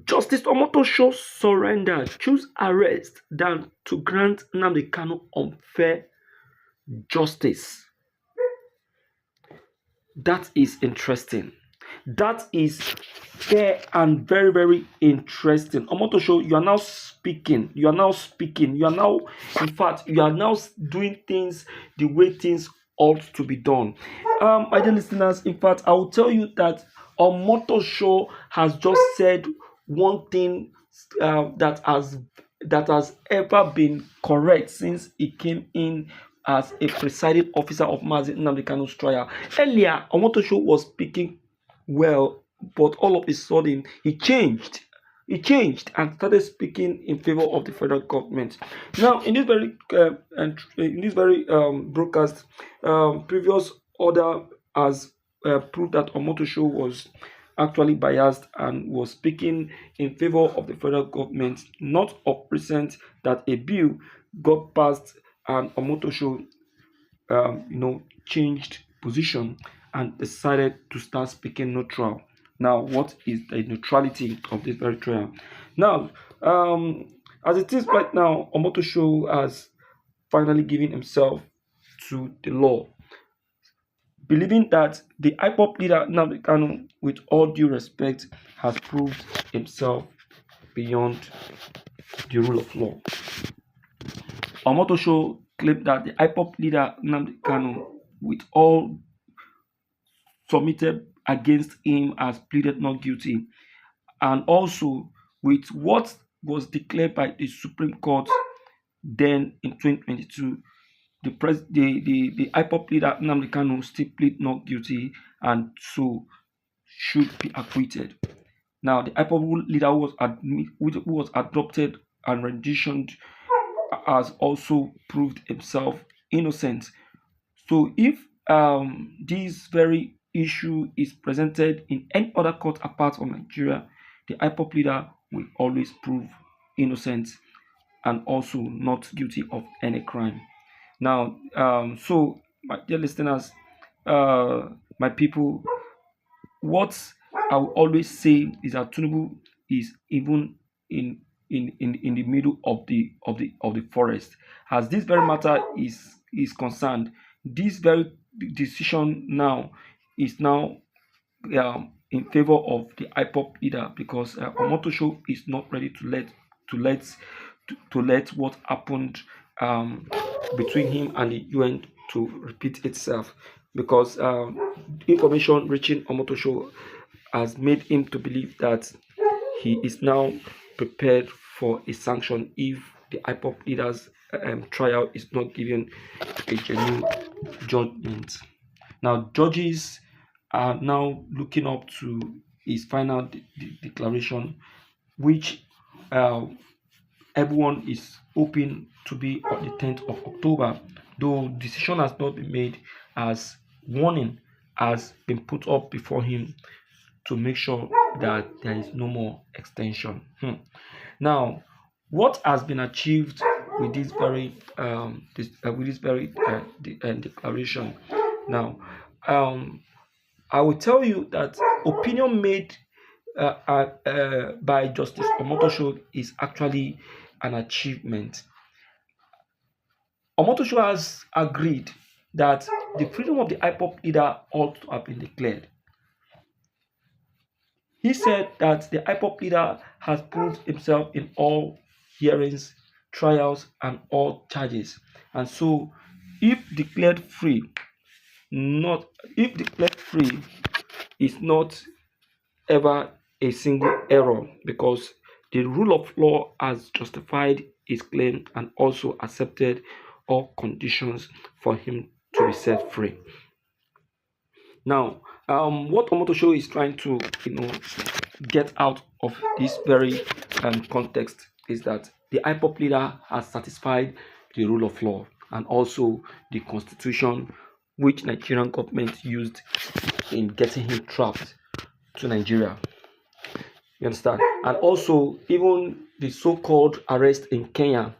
Justice Omotosho surrendered, choose arrest than to grant Nnamdi Kanu unfair justice. That is interesting. That is fair and very, very interesting. Omotosho, you are now speaking. You are now speaking. You are now, in fact, you are now doing things the way things ought to be done. My dear listeners, in fact, I will tell you that Omotosho has just said one thing that has ever been correct since he came in as a presiding officer of Mazi Nnamdi Kanu's trial. Earlier, Omotosho was speaking well, but all of a sudden he changed. He changed and started speaking in favor of the federal government. Now, in this very broadcast, previous order has proved that Omotosho was actually biased and was speaking in favor of the federal government. Not of recent that a bill got passed and Omotosho changed position and decided to start speaking neutral. Now, what is the neutrality of this very trial? Now, as it is right now, Omotosho has finally given himself to the law, believing that the IPOP leader Nnamdi Kanu, with all due respect, has proved himself beyond the rule of law. Omotosho claimed that the IPOP leader Nnamdi Kanu, with all submitted against him, has pleaded not guilty, and also with what was declared by the Supreme Court then in 2022, the IPOP leader Nnamdi Kanu still plead not guilty and so should be acquitted. Now, the IPOP leader who was adopted and renditioned has also proved himself innocent. So, if this very issue is presented in any other court apart from Nigeria, the IPOP leader will always prove innocent and also not guilty of any crime. Now, so my dear listeners, my people, what I will always say is that Tinubu is even in the middle of the forest. As this very matter is concerned, this very decision now is now in favor of the IPOP leader because Omotosho is not ready to let what happened um, between him and the UN to repeat itself because information reaching Omotosho has made him to believe that he is now prepared for a sanction if the IPOP leader's trial is not given a genuine judgment. Now, judges are now looking up to his final declaration, which uh, everyone is hoping to be on the 10th of October, though decision has not been made as warning has been put up before him to make sure that there is no more extension. Now, what has been achieved with this very declaration? Now, um, I will tell you that opinion made by Justice Omotosho is actually an achievement. Omotosho has agreed that the freedom of the IPOP leader ought to have been declared. He said that the IPOP leader has proved himself in all hearings, trials, and all charges. And so, if declared free, not if declared free is not ever a single error because the rule of law has justified his claim and also accepted all conditions for him to be set free. Now, what Omotosho is trying to, get out of this very context is that the IPOP leader has satisfied the rule of law and also the constitution which Nigerian government used in getting him trapped to Nigeria. You understand? And also, even the so-called arrest in Kenya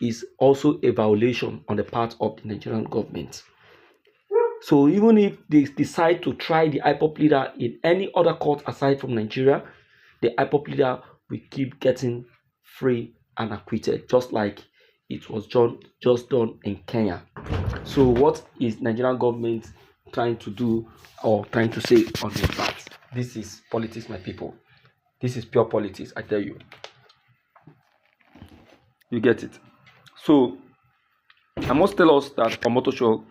is also a violation on the part of the Nigerian government. So even if they decide to try the IPOP leader in any other court aside from Nigeria, the IPOB leader will keep getting free and acquitted, just like it was just done in Kenya. So what is Nigerian government trying to do or trying to say on that? This is politics, my people. This is pure politics, I tell you. You get it? So I must tell us that Omotosho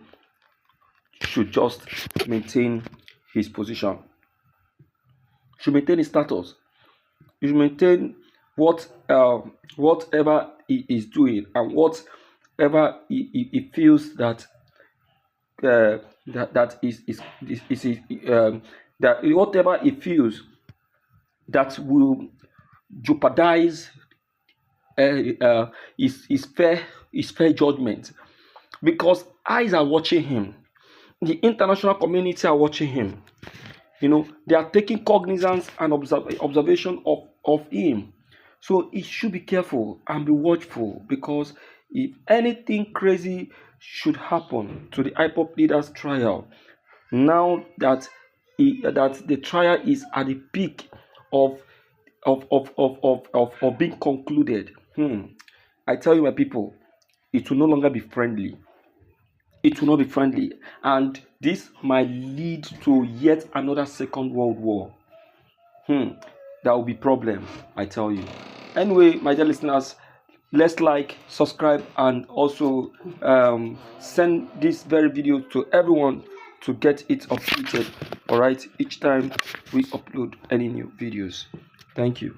should just maintain his position, should maintain his status, he should maintain whatever he is doing, and whatever he feels that that that whatever he feels that will jeopardize his fair judgment, because eyes are watching him, the international community are watching him. They are taking cognizance and observation of him. So he should be careful and be watchful, because if anything crazy should happen to the IPOB leader's trial, now that the trial is at the peak of being concluded, I tell you, my people, it will no longer be friendly. It will not be friendly, and this might lead to yet another Second World War. That will be problem, I tell you. Anyway, my dear listeners, let's like, subscribe, and also send this very video to everyone to get it updated. All right, each time we upload any new videos. Thank you.